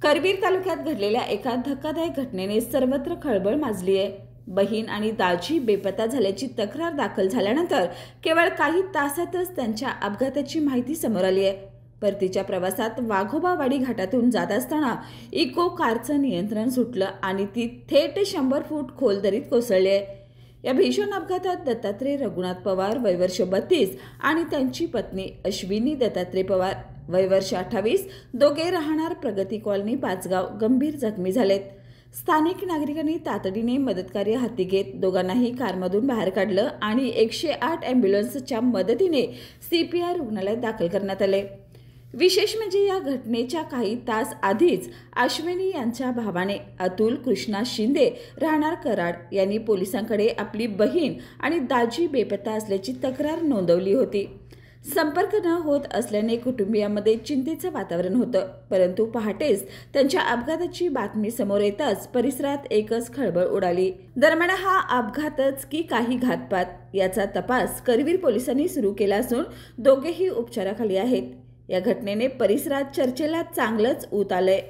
करवीर तालुक्यात घडलेल्या एका धक्कादायक घटनेने सर्वत्र खळबळ माजली आहे। बहीण आणि दाजी बेपत्ता झाल्याची तक्रार दाखल झाल्यानंतर केवळ काही तासातच त्यांच्या अपघाताची माहिती समोर आली आहे। परतीच्या प्रवासात वाघोबावाडी घाटातून जात असताना इको कारचं नियंत्रण सुटलं आणि ती थेट 100 फूट खोल दरीत कोसळली आहे। या भीषण अपघातात दत्तात्रय रघुनाथ पवार वय वर्ष 32 आणि त्यांची पत्नी अश्विनी दत्तात्रय पवार वय वर्ष 28 दोघे राहणार प्रगती कॉलनी पाचगाव गंभीर जखमी झालेत। स्थानिक नागरिकांनी तातडीने मदतकार्य हाती घेत दोघांनाही कारमधून बाहेर काढलं आणि 108 ॲम्ब्युलन्सच्या मदतीने CPR रुग्णालयात दाखल करण्यात आले। विशेष म्हणजे या घटनेच्या काही तास आधीच अश्विनी यांच्या भावाने अतुल कृष्णा शिंदे राहणार कराड यांनी पोलिसांकडे आपली बहीण आणि दाजी बेपत्ता असल्याची तक्रार नोंदवली होती। संपर्क न होत असल्याने कुटुंबियांमध्ये चिंतेचं वातावरण होतं, परंतु पहाटेच त्यांच्या अपघाताची बातमी समोर येताच परिसरात एकच खळबळ उडाली। दरम्यान हा अपघातच की काही घातपात याचा तपास करवीर पोलिसांनी सुरू केला असून दोघेही उपचाराखाली आहेत। या घटनेने परिसरात चर्चेला चांगलंच ऊत आलंय।